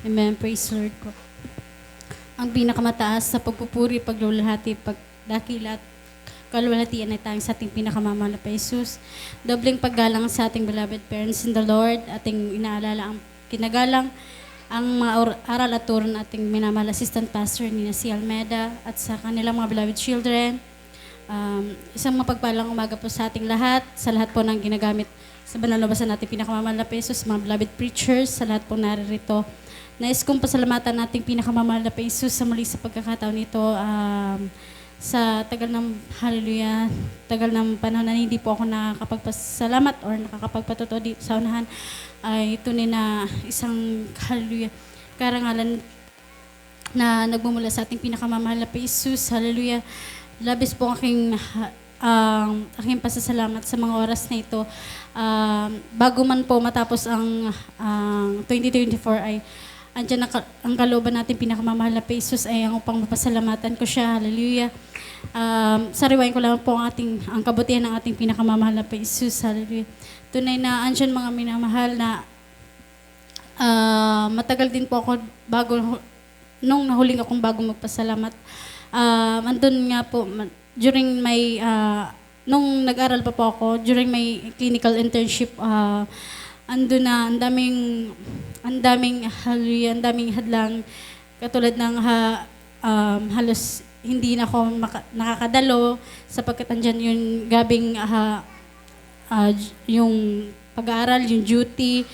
Amen. Praise Lord ko. Ang pinakamataas sa pagpupuri, paglulahati, pagdakila at kaluwalhatian ay tayong sa ating pinakamamahal na Jesus. Dobling paggalang sa ating beloved parents in the Lord. Ating inaalala ang kinagalang ang mga aral at turo ng ating minamahal assistant pastor ni si Almeda at sa kanilang mga beloved children. Isang mapagpalang umaga po sa ating lahat, sa lahat po ng ginagamit sa banal na basan natin pinakamamahal na Jesus, mga beloved preachers, sa lahat po naririto. Nais kong pasalamatan nating pinakamamahal na Jesus sa muli sa pagkakataon nito. Sa tagal ng hallelujah, tagal ng panahon na hindi po ako nakakapagpasalamat or nakakapagpatotoo dito sa unahan, ay tunay na isang hallelujah, karangalan na nagmumula sa ating pinakamamahal na Jesus. Hallelujah. Labis po aking pasasalamat sa mga oras na ito. Bago man po matapos ang 2024 ay andyan ang kalooban natin pinakamamahal na Jesus ay ang upang mapasalamatan ko siya. Hallelujah. Sariwain ko lang po ang kabutihan ng ating pinakamamahal na Jesus. Hallelujah. Tunay na andyan mga minamahal na matagal din po ako nung nahuling akong bago magpasalamat. Andun nga po, during my, nung nag-aral pa po ako, during my clinical internship, andun na, ang daming hadlang, katulad ng halos hindi na ako nakakadalo sapagkat andyan yung gabing yung pag-aaral, yung duty.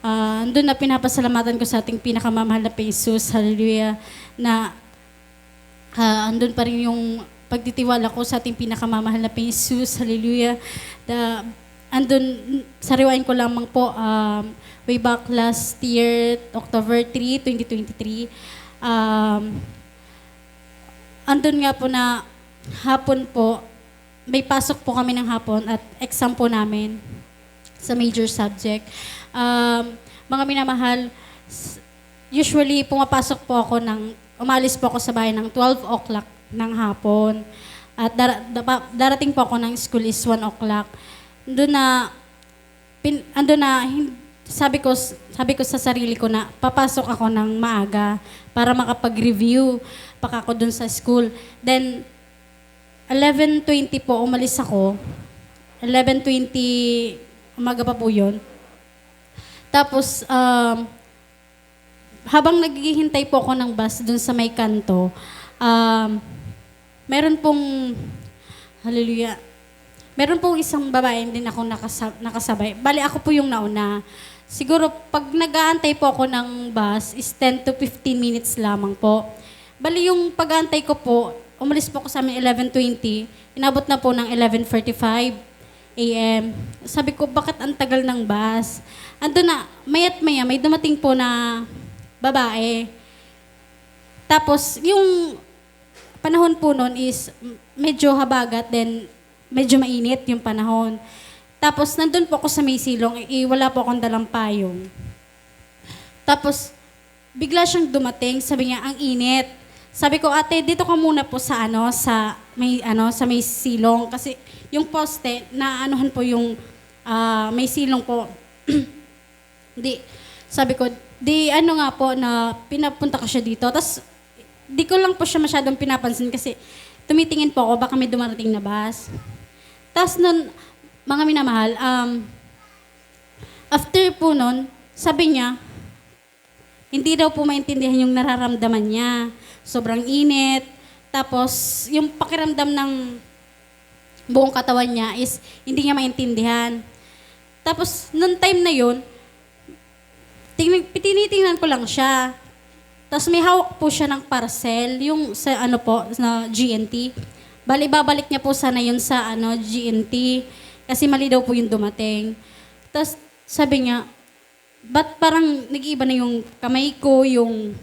Andun na pinapasalamatan ko sa ating pinakamamahal na Jesus, hallelujah, na andun pa rin yung pagtitiwala ko sa ating pinakamamahal na Jesus, hallelujah. Andun, sariwain ko lamang po, way back last year, October 3, 2023, andun nga po na hapon po, may pasok po kami ng hapon at exam po namin sa major subject. Mga minamahal, usually pumapasok po ako umalis po ako sa bahay ng 12 o'clock ng hapon. At darating po ako ng school is 1 o'clock. Sabi ko sa sarili ko na papasok ako ng maaga para makapag-review pa ako dun sa school. Then, 11:20 po umalis ako. 11:20, umaga pa po yun. Tapos, habang naghihintay po ako ng bus dun sa may kanto, meron pong, hallelujah, meron pong isang babae din ako nakasabay. Bali, ako po yung nauna. Siguro, pag nag-aantay po ako ng bus, is 10 to 15 minutes lamang po. Bali, yung pag-aantay ko po, umalis po ako sa amin 11:20, inabot na po ng 11:45 a.m. Sabi ko, bakit ang tagal ng bus? Ando na, maya't maya, may dumating po na babae. Tapos, yung panahon po noon is medyo habagat, then medyo mainit yung panahon. Tapos, nandun po ako sa may silong, wala po akong dalang payong. Tapos, bigla siyang dumating, sabi niya, ang init. Sabi ko, ate, dito ka muna po sa may silong. Kasi yung poste, naanuhan po yung may silong po. Sabi ko, nga po, na pinapunta ko siya dito. Tapos, di ko lang po siya masyadong pinapansin kasi tumitingin po ako, baka may dumarating na bus. Tapos nun, mga minamahal, after po nun, sabi niya, hindi daw po maintindihan yung nararamdaman niya. Sobrang init. Tapos, yung pakiramdam ng buong katawan niya is hindi niya maintindihan. Tapos, noong time na yun, tinitingnan ko lang siya. Tapos may hawak po siya ng parcel, yung sa na GNT. Bali, babalik niya po sana yun sa GNT. Kasi mali daw po yung dumating. Tapos sabi niya, ba't parang nag-iiba na yung kamay ko, yung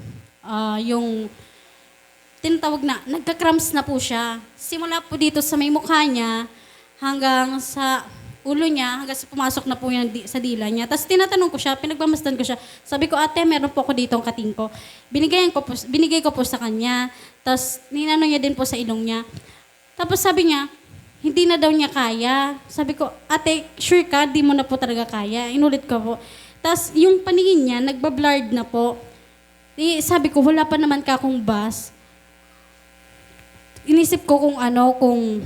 tinatawag na, nagka-cramps na po siya. Simula po dito sa may mukha niya, hanggang sa ulo niya, hanggang sa pumasok na po yan sa dila niya. Tapos tinatanong ko siya, pinagmamasdan ko siya. Sabi ko, ate, meron po ako dito ang kating ko. Binigay ko po sa kanya. Tapos ninano niya din po sa ilong niya. Tapos sabi niya, hindi na daw niya kaya. Sabi ko, ate, sure ka, di mo na po talaga kaya. Inulit ko po. Tapos yung paningin niya, nagbablurred na po. Sabi ko, wala pa naman ka akong bus. Inisip ko kung ano, kung,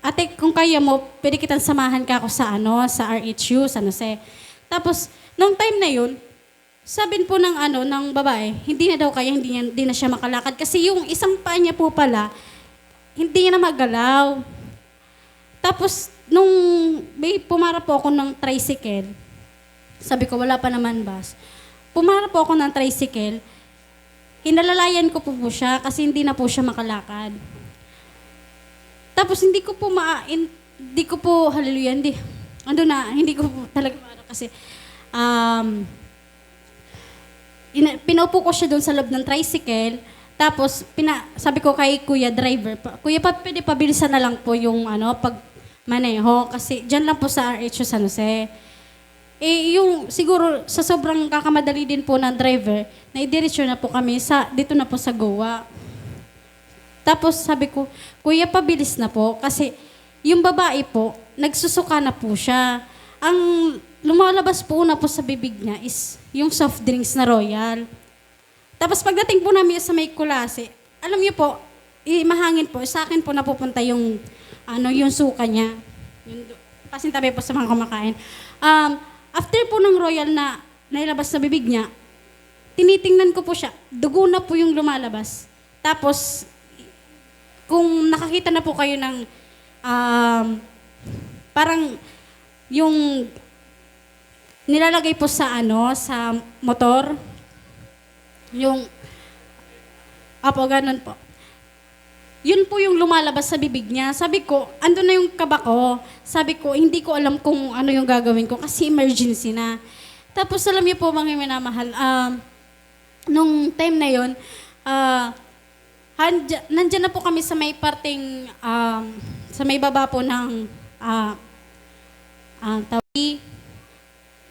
ate, kung kaya mo, pwede kitang samahan ka ako sa ano, sa RHU, San Jose. Tapos, nung time na yun, sabihin po ng ano, ng babae, hindi na daw kaya, hindi na siya makalakad. Kasi yung isang paa niya po pala, hindi na magalaw. Tapos, nung may pumara po ako ng tricycle, sabi ko, wala pa naman bus. Pumara po ako ng tricycle, hinalalayan ko po siya kasi hindi na po siya makalakad. Tapos hindi ko po, hallelujah, hindi ko po talaga kasi, pinaupo ko siya doon sa loob ng tricycle. Tapos, sabi ko kay Kuya Driver, Kuya, pwede pabilisan na lang po yung pag maneho. Kasi dyan lang po sa RHU San Jose. Yung siguro sa sobrang kakamadali din po ng driver, naidiretsyon na po kami dito na po sa Goa. Tapos sabi ko, Kuya, pabilis na po. Kasi yung babae po, nagsusuka na po siya. Ang lumalabas po na po sa bibig niya is yung soft drinks na Royal. Tapos pagdating po namin sa may kulase, alam niyo po, mahangin po, sa akin po napupunta yung suka niya. Pasintabi po sa mga kumakain. After po ng Royal na nailabas sa bibig niya, tinitingnan ko po siya, dugo na po yung lumalabas. Tapos, kung nakakita na po kayo ng parang yung nilalagay po sa sa motor, yung ganun po. Yun po yung lumalabas sa bibig niya. Sabi ko, ando na yung kaba ko. Sabi ko, hindi ko alam kung ano yung gagawin ko kasi emergency na. Tapos alam niyo po mga minamahal, nung time na yun, nandyan na po kami sa may parting, sa may baba po ng Tawi.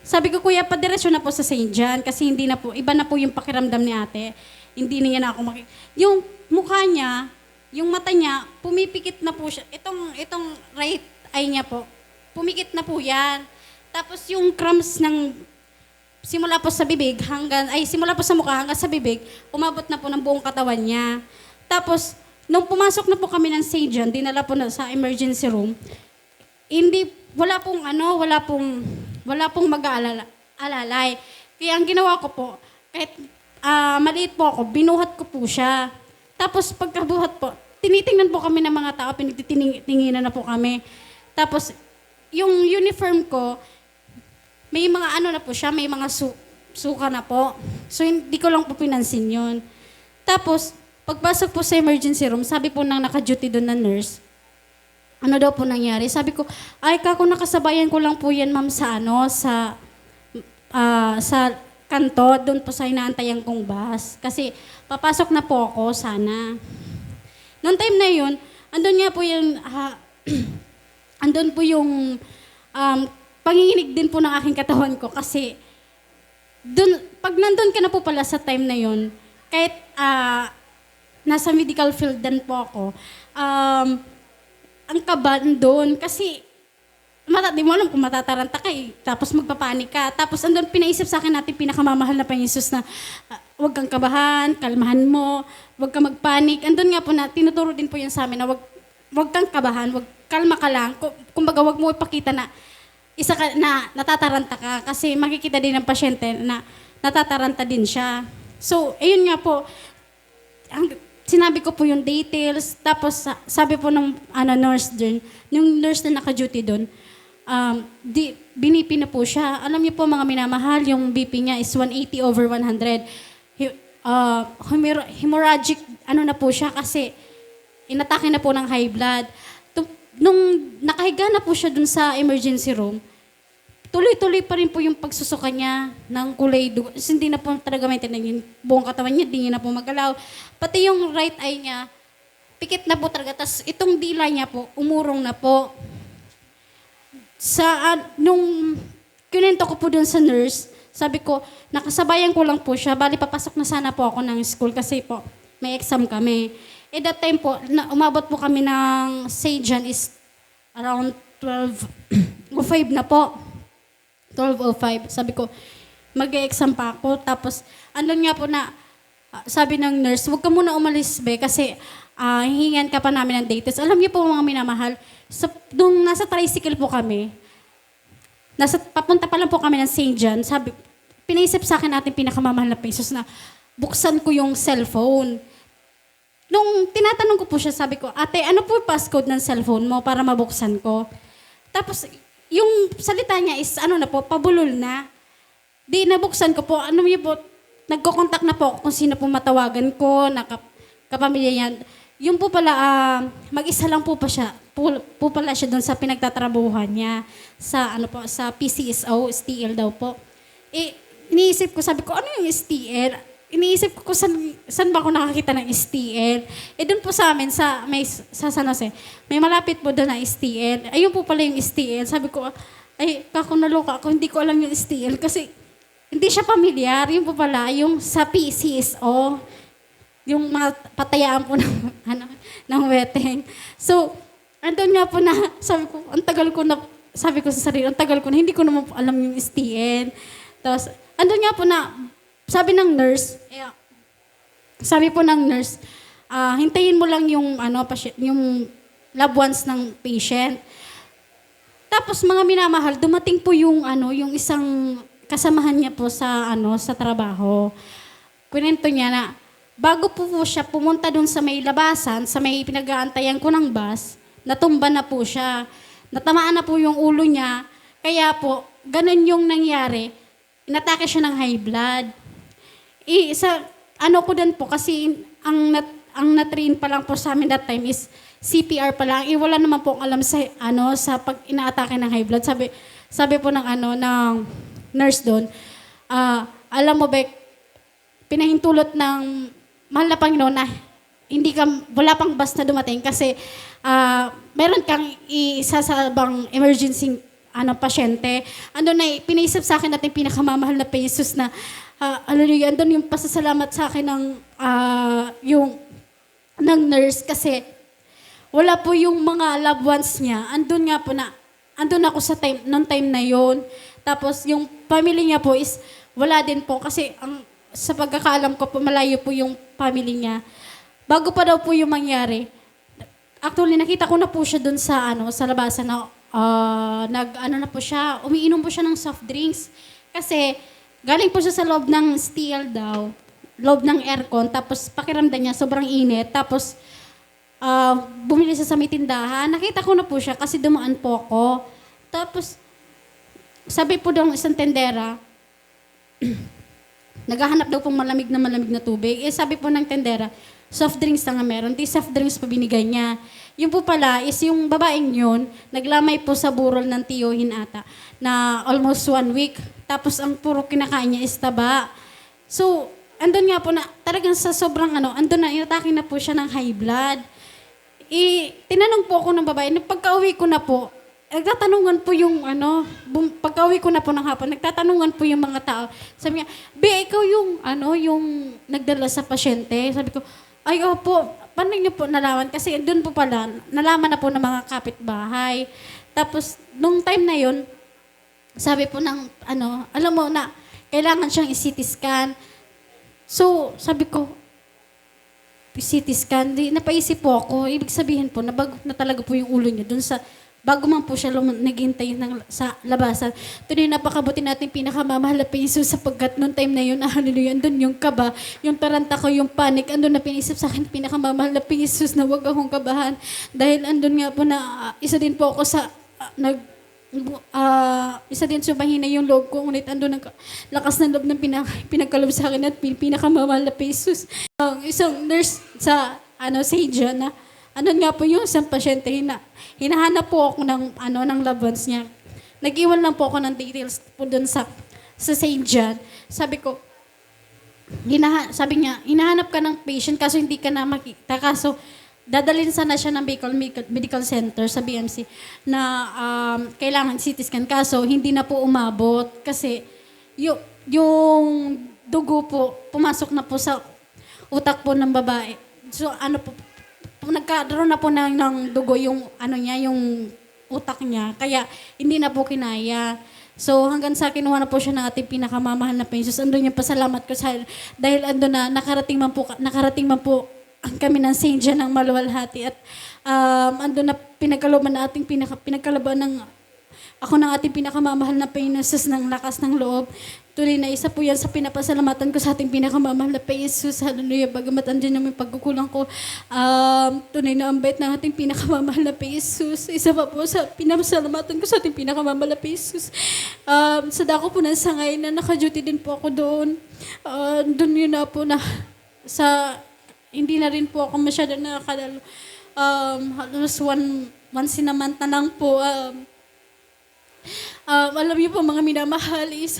Sabi ko, Kuya, padiretso na po sa St. John kasi hindi na po, iba na po yung pakiramdam ni ate. Hindi niya na ako yung mukha niya, yung mata niya, pumipikit na po siya. Itong right eye niya po, pumikit na po yan. Tapos yung crumbs simula po sa bibig simula po sa mukha hanggang sa bibig, umabot na po ng buong katawan niya. Tapos, nung pumasok na po kami ng St. John, dinala po na sa emergency room, wala pong mag-aalalay. Kaya ang ginawa ko po, kahit maliit po ako, binuhat ko po siya. Tapos pagkabuhat po, tinitingnan po kami ng mga tao, pinagtitinginan na po kami. Tapos, yung uniform ko, may mga na po siya, may mga suka na po. So, hindi ko lang po pinansin yun. Tapos, pagpasok po sa emergency room, sabi po ng naka-duty doon na nurse, ano daw po nangyari? Sabi ko, nakasabayan ko lang po yan, ma'am, sa kanto, doon po sa inaantayan kong bus. Kasi, papasok na po ako, sana. Noong time na yun, andun po yung panginginig din po ng aking katawan ko kasi pag nandun ka na po pala sa time na yun, kahit nasa medical field din po ako, ang kaban doon kasi di mo alam kung matataranta ka tapos magpapanik ka. Tapos andun pinaisip sa akin natin pinakamamahal na Panginoon na huwag kang kabahan, kalmahan mo, huwag kang magpanik. Andun nga po na tinuturo din po yan sa amin na huwag kang kabahan, kalma ka lang. Kumbaga huwag mo ipakita na natataranta ka kasi makikita din ng pasyente na natataranta din siya. So, ayun nga po, sinabi ko po yung details, tapos sabi po ng nurse din, yung nurse na naka-duty doon, binipi na po siya. Alam niyo po mga minamahal, yung BP niya is 180/100. Hemorrhagic, na po siya kasi inatake na po ng high blood. Nung nakahiga na po siya dun sa emergency room, tuloy-tuloy pa rin po yung pagsusuka niya ng kulay dugo. Hindi na po talaga maintindihan yung buong katawan niya, hindi niya na po magalaw. Pati yung right eye niya, pikit na po talaga. Tapos itong dila niya po, umurong na po. Nung kinento ko po dun sa nurse, sabi ko, nakasabayan ko lang po siya. Bali, papasok na sana po ako ng school kasi po, may exam kami. That time po, umabot po kami ng St. John is around 12:05 na po. 12:05. Sabi ko, mag-e-exam pa ako. Tapos, andun nga po na, sabi ng nurse, huwag ka muna umalis, be, kasi hihingan ka pa namin ng date test. Alam niyo po mga minamahal, nung nasa tricycle po kami, papunta pa lang po kami ng St. John, pinaisip sa akin natin pinakamamahal na pesos na buksan ko yung cellphone. Nung tinatanong ko po siya, sabi ko, ate, ano po yung passcode ng cellphone mo para mabuksan ko? Tapos, yung salita niya is, pabulol na. Di nabuksan ko po, po, nagko-contact na po ako kung sino po matawagan ko, kapamilya niya. Yung po pala, mag-isa lang po pa siya, po pala siya doon sa pinagtatrabuhan niya, sa PCSO, STL daw po. Iniisip ko, sabi ko, ano yung STL? Iniisip ko kung saan ba ako nakakita ng STL. Doon po sa amin, sa San Jose, may malapit po doon na STL. Ayun po pala yung STL. Sabi ko, kako naloka ako, hindi ko alam yung STL kasi hindi siya pamilyar. Yun po pala, yung sa PCSO, yung mga patayaan po ng weteng. So, andun nga po na, sabi ko sa sarili, ang tagal ko na, hindi ko naman po alam yung STL. Tapos, andun nga po na, sabi po ng nurse, hintayin mo lang yung loved ones ng patient. Tapos mga minamahal, dumating po yung isang kasamahan niya po sa trabaho. Kwento niya na bago po siya pumunta dun sa may labasan, sa may pinag-aantayan ko ng bus, natumba na po siya. Natamaan na po yung ulo niya. Kaya po, ganun yung nangyari. Inatake siya ng high blood. Ko din po, kasi ang na-train pa lang po sa amin that time is CPR pa lang. Wala naman po alam sa pag inaatake ng high blood. Sabi po ng nurse doon, alam mo ba, pinahintulot ng mahal na Panginoon na wala pang bus na dumating kasi meron kang isasabang emergency pasyente. Pinaisip sa akin natin pinakamamahal na pesos na hallelujah, andun yung pasasalamat sa akin ng nurse kasi wala po yung mga loved ones niya. Andun ako sa noong time na yon. Tapos yung family niya po is wala din po kasi sa pagkakaalam ko po malayo po yung family niya. Bago pa daw po yung mangyari, actually nakita ko na po siya dun sa labasan na na po siya, umiinom po siya ng soft drinks. Kasi galing po siya sa loob ng steel daw, loob ng aircon, tapos pakiramdam niya sobrang init, tapos bumili siya sa may tindahan. Nakita ko na po siya kasi dumaan po ako. Tapos sabi po daw ng isang tendera, naghahanap daw pong malamig na tubig. Sabi po ng tendera, soft drinks na nga meron. Di soft drinks pa binigay niya. Yung po pala is yung babaeng yun, naglamay po sa burol ng tiyuhin ata na almost 1 week. Tapos ang puro kinakain niya is taba. So, andun nga po na, talagang sa sobrang andun na, inatake na po siya ng high blood. Tinanong po ako ng babae, pagka-uwi ko na po, nagtatanungan po yung pagka-uwi ko na po ng hapon, nagtatanungan po yung mga tao. Sabi niya, be, ikaw yung nagdala sa pasyente. Sabi ko, ay, opo, paano niyo po nalaman? Kasi doon po pala, nalaman na po ng mga kapitbahay. Tapos, nung time na yon, sabi po ng, alam mo na, kailangan siyang i-CT scan. So, sabi ko, CT scan, napaisip po ako, ibig sabihin po, nabago na talaga po yung ulo niya doon bago man po siya naghintay sa labasan. Tuloy napakabuti natin pinakamamahal na peso sapagkat noong time na yun, hallelujah, andun yung kaba, yung taranta ko, yung panic, andun na pinisip sa akin pinakamamahal na pesos na wag akong kabahan. Dahil andun nga po na isa din po ako sa isa din sumahina yung loob ko, ngunit andun ang lakas ng loob ng pinagkalob sa akin at pinakamamahal na pesos. Isang nurse sa St. John na nga po yung isang pasyente, hinahanap po ako ng loved ones niya. Nag-iwan lang po ako ng details po doon sa St. John. Sabi niya, hinahanap ka ng patient kaso hindi ka na makita. Kaso, dadalhin sana siya ng Bicol Medical Center sa BMC na kailangan CT scan. Kaso, hindi na po umabot kasi yung dugo po, pumasok na po sa utak po ng babae. So, nagkaroon na po ng dugo yung yung utak niya. Kaya hindi na po kinaya. So hanggang sa kinuha na po siya ng ating pinakamamahal na Panginoon. Andun yung pasalamat ko sa dahil andun na nakarating man po kami ng Saint John ng maluwalhati at andun na pinagkalooban na ating pinagkalooban ng ako ng ating pinakamamahal na Panginoon Jesus ng lakas ng loob. Tuloy na isa po yan sa pinapasalamatan ko sa ating pinakamamahal na Panginoon Jesus. Hallelujah. Bagamat andyan yung may pagkukulang ko, tunay na ang bait ng ating pinakamamahal na Panginoon Jesus. Isa pa po sa pinapasalamatan ko sa ating pinakamamahal na Panginoon Jesus. Sa dako po ng sangay na naka-duty din po ako doon. Doon yun na po na hindi na rin po ako masyado nakakadalo. Halos once in a month na lang po. Alam niyo po mga minamahal is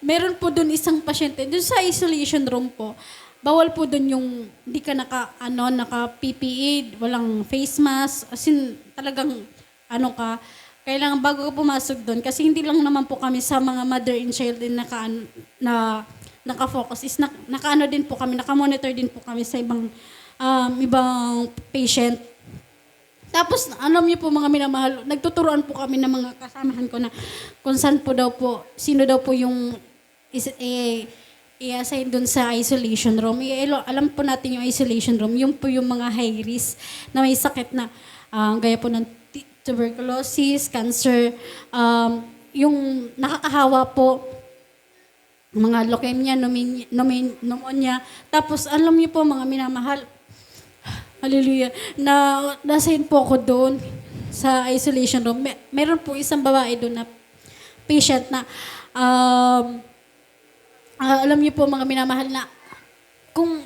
meron po doon isang pasyente doon sa isolation room po. Bawal po doon yung hindi ka naka PPE, walang face mask, as in talagang kailangan bago ka pumasok doon kasi hindi lang naman po kami sa mga mother and child din naka-focus is naka-ano din po kami, naka-monitor din po kami sa ibang patient. Tapos, alam niyo po mga minamahal, nagtuturuan po kami ng mga kasamahan ko na kung saan po daw po, sino daw po yung i-assign dun sa isolation room. Alam po natin yung isolation room, yung po yung mga high risk na may sakit na gaya po ng tuberculosis, cancer, yung nakakahawa po, mga leukemia, pneumonia. Tapos, alam niyo po mga minamahal, hallelujah. Nasayin po ako doon sa isolation room. Meron po isang babae doon na patient na alam niyo po mga minamahal na kung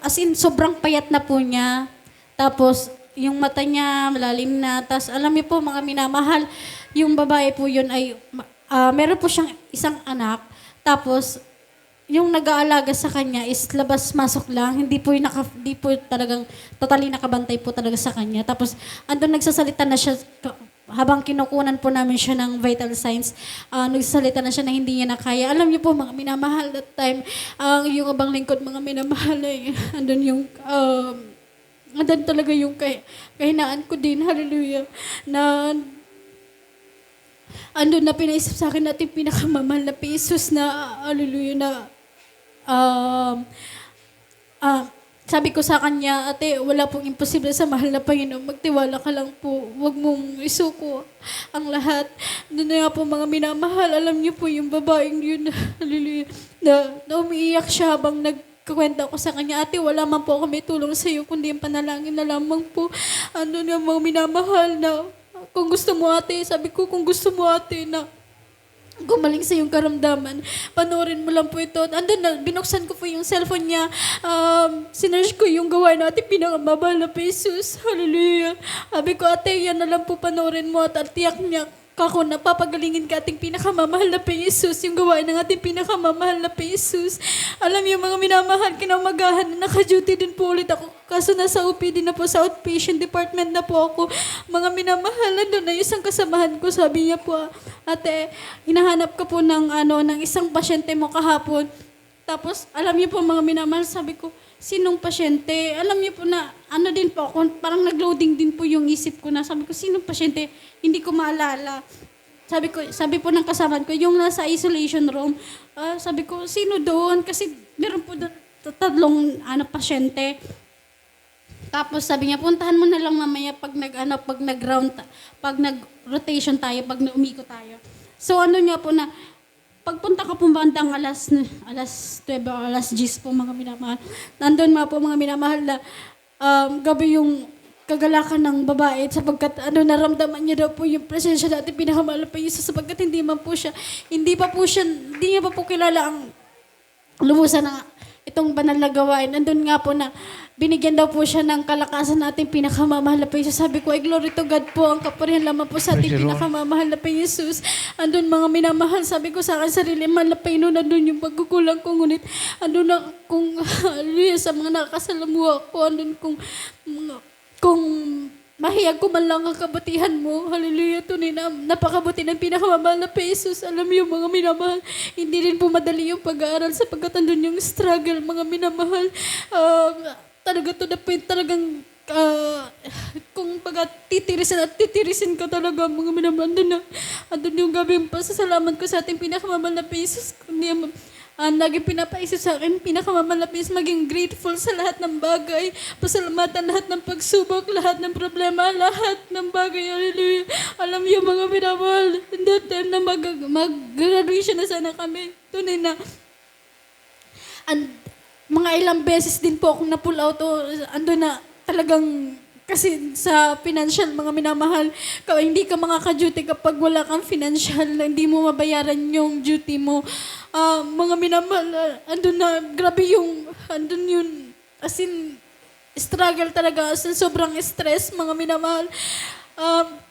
as in sobrang payat na po niya. Tapos yung mata niya malalim na. Tapos alam niyo po mga minamahal, yung babae po yun ay meron po siyang isang anak. Tapos yung nag-aalaga sa kanya is labas-masok lang. Hindi po talagang totally nakabantay po talaga sa kanya. Tapos, andun nagsasalita na siya, habang kinukunan po namin siya ng vital signs, nagsasalita na siya na hindi niya na kaya. Alam niyo po, mga minamahal that time, yung abang lingkod, mga minamahal, andun talaga yung kahinaan ko din, hallelujah, na andun na pinaisip sa akin natin pinakamamahal na Jesus na, hallelujah, na sabi ko sa kanya, ate, wala pong imposible sa mahal na Panginoon. Magtiwala ka lang po. Huwag mong isuko ang lahat. Doon na nga po mga minamahal. Alam niyo po yung babaeng yun, hallelujah, na umiiyak siya habang nagkakwenta ko sa kanya, ate, wala man po ako may tulong sa iyo, kundi yung panalangin na lamang po. Ano nga mga minamahal na, kung gusto mo ate, sabi ko, kung gusto mo ate na gumaling sa iyong karamdaman, panoorin mo lang po ito. Andun na, binuksan ko po yung cellphone niya. Sinerge ko yung gawain natin, pinakamabal na Jesus. Hallelujah. Sabi ko, ate, yan na lang po panoorin mo at tiyak niya kako na papagalingin ka ating pinakamamahal na Jesus, yung gawain ng ating pinakamamahal na Jesus. Alam niyo mga minamahal, kinamagahan na naka-duty din po ulit ako. Kaso nasa OPD na po, sa outpatient department na po ako. Mga minamahal, nandun na isang kasamahan ko, sabi niya po, ate, hinahanap ka po ng isang pasyente mo kahapon. Tapos, alam niyo po mga minamahal, sabi ko, sinong pasyente? Alam niyo po na, din po ako, parang nag-loading din po yung isip ko na, sabi ko, sinong pasyente? Hindi ko maalala. Sabi po ng kasamahan ko, yung nasa isolation room, sabi ko, sino doon? Kasi meron po doon tatlong pasyente. Tapos sabi niya, puntahan mo na lang mamaya pag nag-rotation tayo, pag umiko tayo. So niya po na, pagpunta ka po bandang alas 12 o alas 10 po mga minamahal. Nandun po mga minamahal na gabi yung kagalakan ng babae sapagkat naramdaman niya daw po yung presensya natin pinakamahal pa Jesus sapagkat hindi niya pa po kilala ang lumusan ng itong banal na gawain. Nandun nga po na binigyan daw po siya ng kalakasan natin pinakamamahal na Jesus. Sabi ko, ay glory to God po, ang kapurihan lamang po sa ating pinakamamahal na Jesus. Andun mga minamahal, sabi ko sa akin sarili, mahal na Panginoon, andun yung pagkukulang ko, ngunit andun na kung sa mga nakakasalamuha ko, andun kung mahiyag ko man lang ang kabutihan mo. Hallelujah. Tunay na napakabuti ng pinakamamahal na Jesus. Alam mo yung mga minamahal, hindi rin po madali yung pag-aaral sapagkat andun yung struggle, mga minamahal. Talaga to the point, talagang ah, kung baga titirisin at titirisin ka talaga mga minamahal. Andun yung gabing pasasalamat ko sa ating pinakamamahal na Jesus. Kundi lagi pinapaisip sa akin, pinakamamahal na Jesus, maging grateful sa lahat ng bagay. Pasalamatan lahat ng pagsubok, lahat ng problema, lahat ng bagay. Hallelujah. Alam niyo mga minamahal, in that time na mag-graduation na sana kami. Tunay na, mga ilang beses din po akong na-pull out o ando na talagang kasi sa financial, mga minamahal, hindi ka makaka-duty kapag wala kang financial, hindi mo mabayaran yung duty mo. Mga minamahal, andun na, grabe andun yun, as in, struggle talaga, as in, sobrang stress, mga minamahal.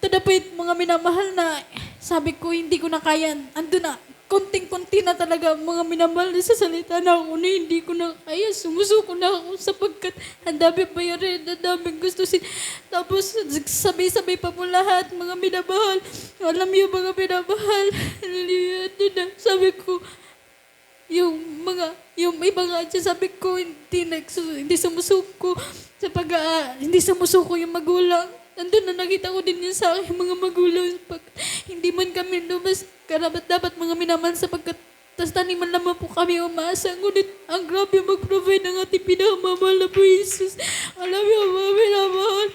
To the point, mga minamahal na, sabi ko, hindi ko na kaya, andun na, konting-konti na talaga mga minamahal sa salita na ako na hindi ko na kaya. Sumusuko na ako sapagkat ang dami bayarin, ang daming gustusin. Tapos sabay-sabay pa po lahat, mga minamahal. Alam niyo mga minamahal, sabi ko, yung iba nga dyan, sabi ko, hindi sumusuko. Hindi sumusuko yung magulang. Nandun na nakita ko din yun sa aking mga magulang. Hindi man kami lumas, karapat-dapat mga minamahal sapagkat tas taniman naman po kami umasa. Ngunit ang grabe mag-provide ng ating pinakamamahal na po Jesus. Alam niyo mga minamahal,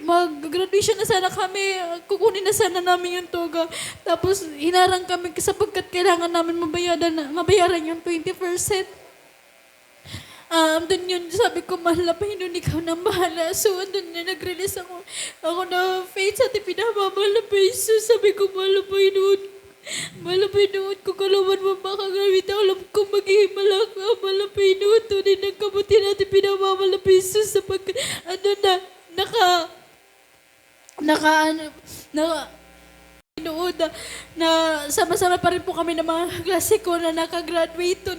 mag-graduation na sana kami, kukunin na sana namin yung toga. Tapos hinarang kami sapagkat kailangan namin mabayaran yung 20%. Doon yun, sabi ko, mahal na Panginoon, ikaw na mahala. So, doon na nag-release ako. Ako na faith sa ating pinamamahal na Jesus. Sabi ko, mahal na Panginoon. Mahal na Panginoon, kung kalaman mo makagamit, alam ko maghihimala ka. Mahal na Panginoon, tunay nagkabuti natin pinamamahal na Jesus. Sapagkat, noon na sama-sama pa rin po kami ng mga klase ko na nakagraduate to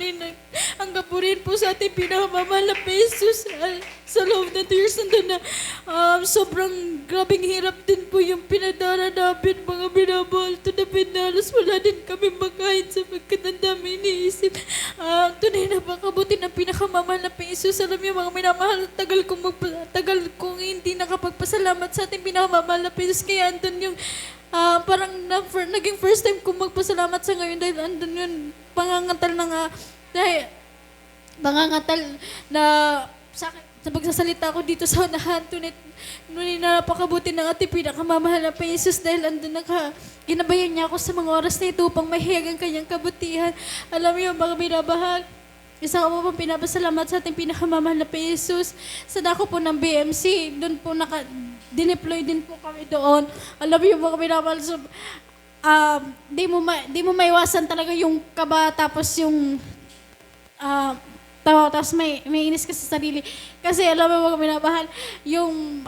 hanggang po rin po sa ating pinakamamahal na Jesus sa loob ng 2 years na sobrang grabing hirap din po yung pinadara namin mga binabahal to the pinalos wala din kami makain sapagkat ang dami iniisip tunay na makabuti ng pinakamamahal na Jesus. Alam niyo mga minamahal, tagal kong hindi nakapagpasalamat sa ating pinakamamahal na Jesus kaya andun yung parang naging first time ko magpasalamat sa ngayon dahil andun yun, pangangatal na sa pagsasalita ko dito sa unahan, tunay na napakabuti ng ating pinakamamahal na Jesus dahil andun ginabayan niya ako sa mga oras na ito upang mahiyag ang kanyang kabutihan. Alam niyo, mga binabahal, isa ko po pinapasalamat sa ating pinakamamahal na Jesus. Sa dako po ng BMC, doon po dineploy din po kami doon. Alam niyo mga minamahal, so, di mo maiwasan talaga yung kaba, tapos yung tapos may inis ka sa sarili. Kasi alam mo mga minamahal, yung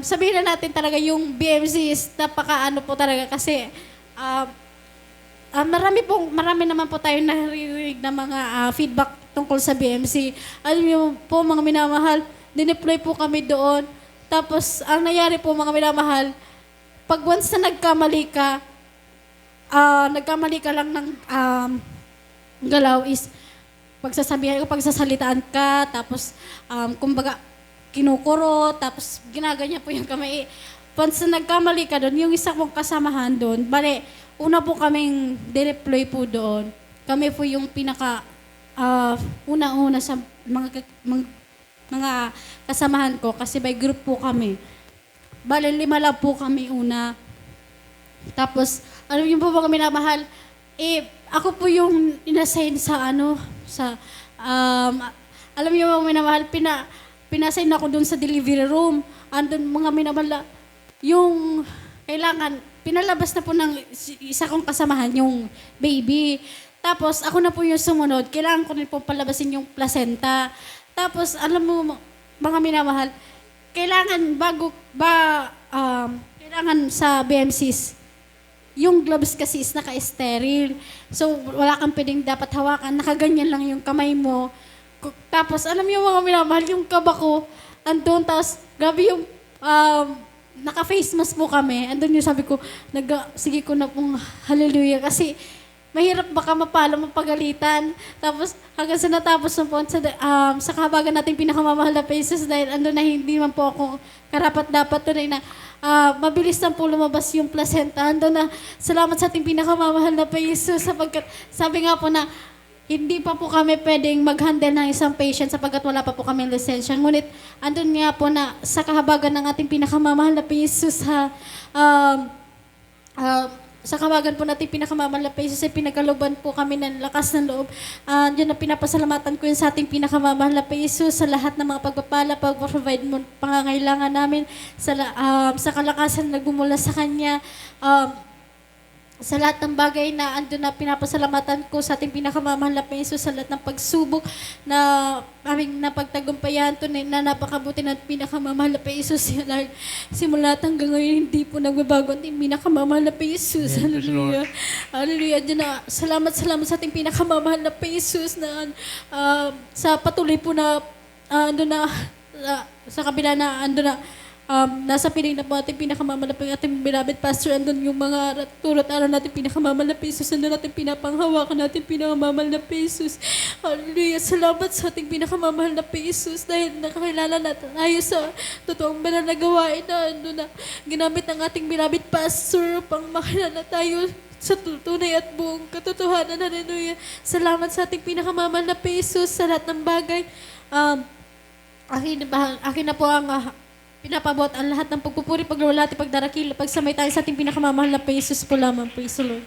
sabihin na natin talaga yung BMC is napaka po talaga kasi marami naman po tayong naririnig na mga feedback tungkol sa BMC. Alam niyo po mga minamahal, dineploy po kami doon. Tapos, ang nangyari po mga minamahal, pag once na nagkamali ka lang ng galaw is pagsasalitaan ka, tapos kumbaga kinukuro, tapos ginaganyan po yung kamay. Once na nagkamali ka doon, yung isa kong kasamahan doon, una po kaming dineploy po doon. Kami po yung una-una sa mga kasamahan ko kasi by group po kami. 5 lang po kami una. Tapos, alam niyo po mga minamahal, ako po yung inassign alam niyo mga minamahal, pinassign ako doon sa delivery room. Andun mga minamahal, yung kailangan, pinalabas na po ng isa kong kasamahan, yung baby. Tapos, ako na po yung sumunod. Kailangan ko rin po palabasin yung placenta. Tapos, alam mo, mga minamahal, kailangan kailangan sa BMCs, yung gloves kasi is naka-sterile. So, wala kang pwedeng dapat hawakan, nakaganyan lang yung kamay mo. Tapos, alam mo yung mga minamahal, yung kaba ko, andun, tapos, grabe yung, naka-face mask po kami. Andun yung sabi ko, sige ko na pong hallelujah. Kasi, mahirap baka mapalo, mapagalitan. Tapos hanggang sa natapos na po sa kahabagan natin pinakamamahal na pesos dahil ando na hindi man po ako karapat-dapat tunay na mabilis lang po lumabas yung placenta. Ando na salamat sa ating pinakamamahal na pesos sapagkat sabi nga po na hindi pa po kami pwedeng mag-handle ng isang patient sapagkat wala pa po kami lisensya. Ngunit andun nga po na sa kahabagan ng ating pinakamamahal na pesos sa kawagan po natin pinakamamahal na pesos ay pinagkalooban po kami ng lakas ng loob. Diyan na pinapasalamatan ko yun sa ating pinakamamahal na pesos sa lahat ng mga pagpapala, pag-provide mo pangangailangan namin, sa kalakasan na nagmumula sa Kanya. Sa lahat ng bagay na ando na pinapasalamatan ko sa ating pinakamamahal na pesos, sa lahat ng pagsubok na aming napagtagumpayan, tunay na napakabuti ng pinakamamahal na pesos. Dahil simula hanggang ngayon, hindi po nagbabago ang ating pinakamamahal na pesos. Hallelujah. Hallelujah. Diyan na, salamat sa ating pinakamamahal na pesos na sa patuloy po na ando na sa kabila na ando na nasa piling na po ating pinakamamalapang ating beloved pastor. Andun yung mga tulot araw natin pinakamamahal na pesos. Andun natin pinapanghawakan natin pinakamamahal na pesos. Hallelujah. Salamat sa ating pinakamamahal na pesos dahil nakakilala natin tayo sa totoong banal na gawain na andun na ginamit ng ating beloved pastor pang makilala tayo sa tunay at buong katotohanan. Hallelujah. Salamat sa ating pinakamamahal na pesos sa lahat ng bagay. Akin na po ang pinapabot ang lahat ng pagpupuri, pagluwalhati, pagdarakil, pagsamay tayo sa ating pinakamamahal na pesos po lamang. Praise the Lord.